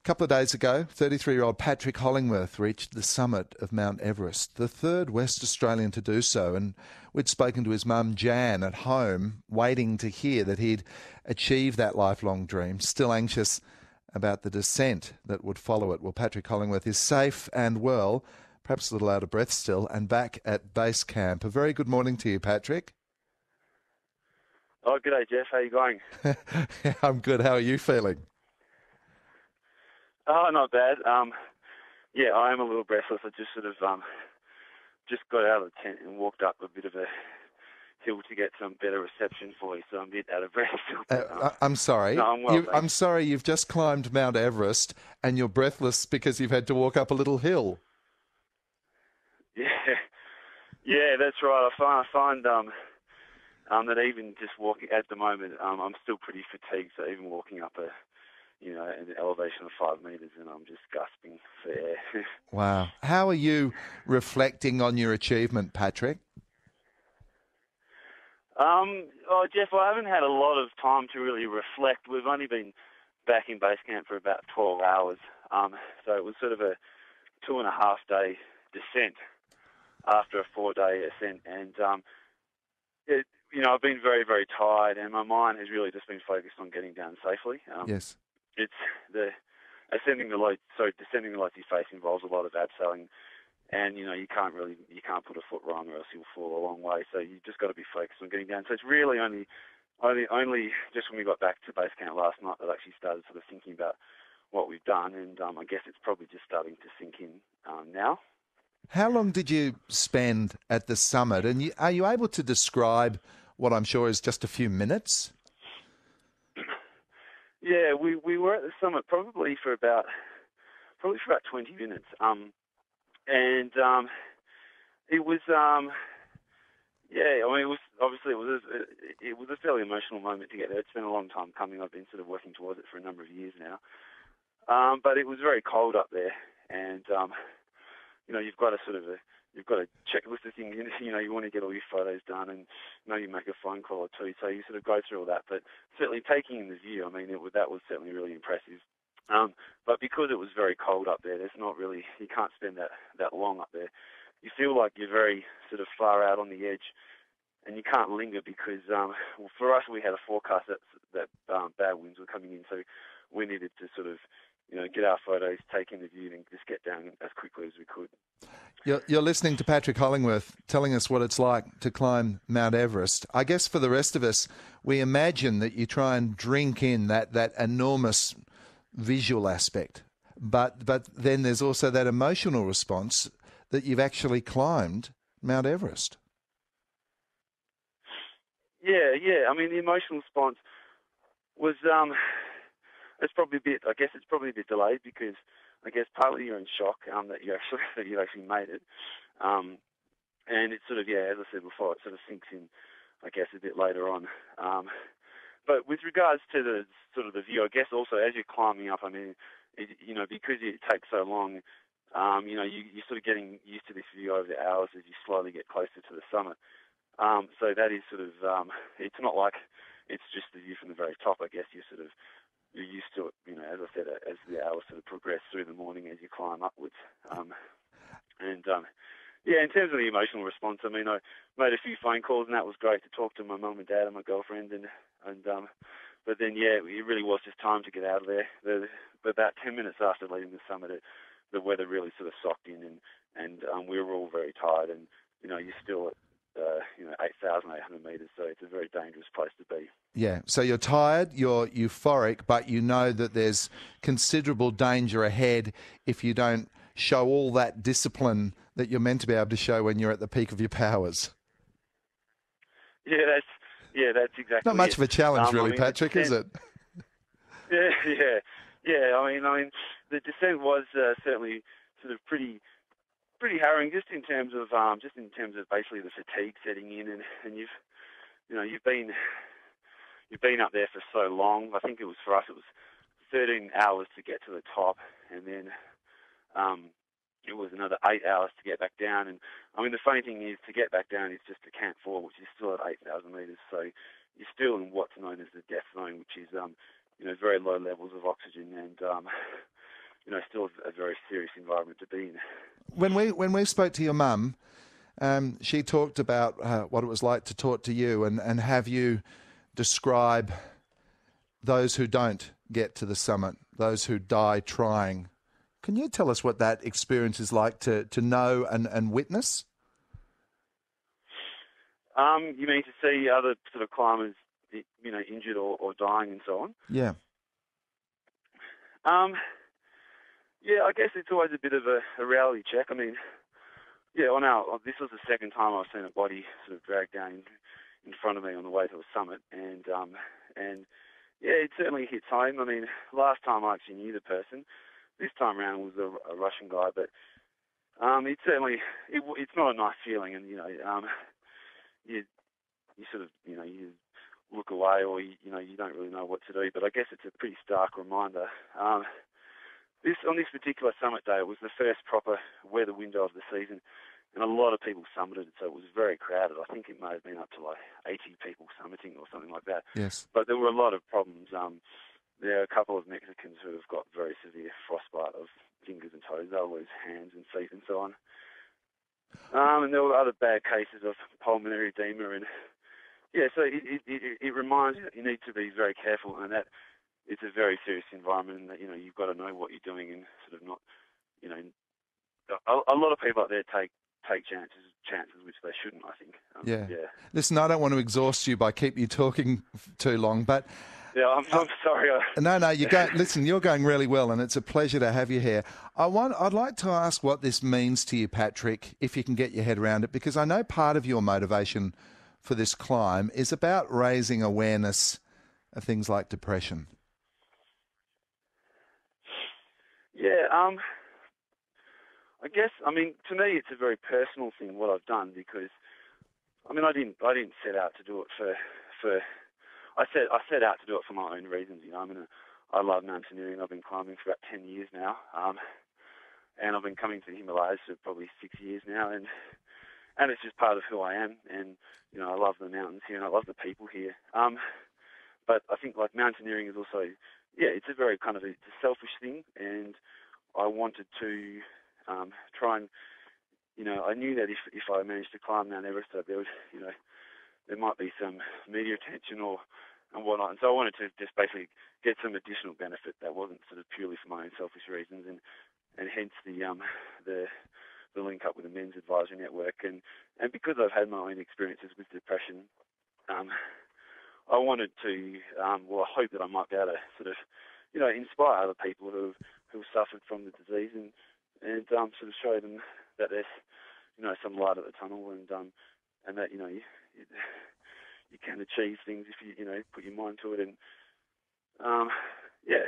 A couple of days ago, 33-year-old Patrick Hollingworth reached the summit of Mount Everest, the third West Australian to do so, and we'd spoken to his mum Jan at home, waiting to hear that he'd achieved that lifelong dream, still anxious about the descent that would follow it. Well, Patrick Hollingworth is safe and well, perhaps a little out of breath still, and back at base camp. A very good morning to you, Patrick. Oh, g'day, Jeff. How you going? I'm good. How are you feeling? Oh, not bad. Yeah, I am a little breathless. I just sort of just got out of the tent and walked up a bit of a hill to get some better reception for you, so I'm a bit out of breath still. I'm sorry. No, I'm well, I'm sorry. You've just climbed Mount Everest and you're breathless because you've had to walk up a little hill. Yeah, that's right. I find that even just walking at the moment, I'm still pretty fatigued. So even walking up an elevation of 5 metres, and I'm just gasping for air. Wow. How are you reflecting on your achievement, Patrick? Oh, Jeff, I haven't had a lot of time to really reflect. We've only been back in base camp for about 12 hours. So it was sort of a 2.5-day descent after a 4-day ascent. And, I've been very, very tired, and my mind has really just been focused on getting down safely. Yes. It's descending the Lottie face involves a lot of abseiling, and you can't put a foot wrong or else you'll fall a long way. So you just got to be focused on getting down. So it's really only just when we got back to base camp last night that I actually started sort of thinking about what we've done, and I guess it's probably just starting to sink in now. How long did you spend at the summit? And are you able to describe what I'm sure is just a few minutes? Yeah, we were at the summit probably for about 20 minutes. And it was it was a fairly emotional moment to get there. It's been a long time coming. I've been sort of working towards it for a number of years now. But it was very cold up there, and you've got a checklist of things. You want to get all your photos done, and you make a phone call or two. So you sort of go through all that. But certainly taking in the view, that was certainly really impressive. But because it was very cold up there, you can't spend that long up there. You feel like you're very sort of far out on the edge, and you can't linger because, for us, we had a forecast that bad winds were coming in, so we needed to sort of, get our photos, take in the view, and just get down as quickly as we could. You're listening to Patrick Hollingworth telling us what it's like to climb Mount Everest. I guess for the rest of us, we imagine that you try and drink in that enormous visual aspect, but then there's also that emotional response that you've actually climbed Mount Everest. Yeah. The emotional response was it's probably a bit delayed because I guess partly you're in shock that you actually made it, and it's sort of as I said before, it sort of sinks in, I guess, a bit later on. But with regards to the sort of the view, I guess also as you're climbing up, because it takes so long, you're sort of getting used to this view over the hours as you slowly get closer to the summit. So that is sort of, it's not like it's just the view from the very top. I guess you're used to it, as I said, as the hours sort of progress through the morning as you climb upwards. In terms of the emotional response, I made a few phone calls, and that was great to talk to my mum and dad and my girlfriend, but then, it really was just time to get out of there. About 10 minutes after leaving the summit, the weather really sort of socked in, and we were all very tired, and, you're still at 8,800 metres, so it's a very dangerous place to be. Yeah, so you're tired, you're euphoric, but you know that there's considerable danger ahead if you don't show all that discipline that you're meant to be able to show when you're at the peak of your powers. Yeah, that's exactly Not much it. of a challenge, really, Patrick, is it? Yeah. The descent was certainly sort of pretty harrowing, just in terms of basically the fatigue setting in, and you've been up there for so long. I think for us it was 13 hours to get to the top, and then it was another 8 hours to get back down. And the funny thing is, to get back down is just to Camp 4, which is still at 8,000 metres. So you're still in what's known as the death zone, which is very low levels of oxygen. And still a very serious environment to be in. When we spoke to your mum, she talked about what it was like to talk to you and have you describe those who don't get to the summit, those who die trying. Can you tell us what that experience is like to know and witness? You mean to see other sort of climbers, injured or dying and so on? Yeah. Yeah, I guess it's always a bit of a reality check. I mean, yeah, this was the second time I've seen a body sort of dragged down in front of me on the way to the summit, and yeah, it certainly hits home. I mean, last time I actually knew the person. This time around was a Russian guy, but it certainly it's not a nice feeling, and you sort of you look away, or you don't really know what to do. But I guess it's a pretty stark reminder. On this particular summit day, it was the first proper weather window of the season, and a lot of people summited it, so it was very crowded. I think it may have been up to like 80 people summiting or something like that. Yes. But there were a lot of problems. There are a couple of Mexicans who have got very severe frostbite of fingers and toes. They'll lose hands and feet and so on. And there were other bad cases of pulmonary edema, and yeah, so it reminds you that you need to be very careful, and that it's a very serious environment, and that you've got to know what you're doing, and sort of not, a lot of people out there take chances which they shouldn't, I think. Yeah. Yeah. Listen, I don't want to exhaust you by keep you talking too long, but yeah, I'm sorry. No, you go. Listen, you're going really well, and it's a pleasure to have you here. I'd like to ask what this means to you, Patrick, if you can get your head around it, because I know part of your motivation for this climb is about raising awareness of things like depression. Yeah, I guess, to me it's a very personal thing what I've done, because I didn't set out to do it I set out to do it for my own reasons. I love mountaineering. I've been climbing for about 10 years now, and I've been coming to the Himalayas for probably 6 years now, and it's just part of who I am. And I love the mountains here, and I love the people here. But I think like mountaineering is also, it's a very kind of it's a selfish thing, and I wanted to try and, I knew that if I managed to climb Mount Everest, there might be some media attention and whatnot. And so I wanted to just basically get some additional benefit that wasn't sort of purely for my own selfish reasons, and hence the link up with the Men's Advisory Network. And because I've had my own experiences with depression, I wanted to, I hope that I might be able to sort of, inspire other people who suffered from the disease, and sort of show them that there's, some light at the tunnel, and that, you can achieve things if you, put your mind to it. And, yeah.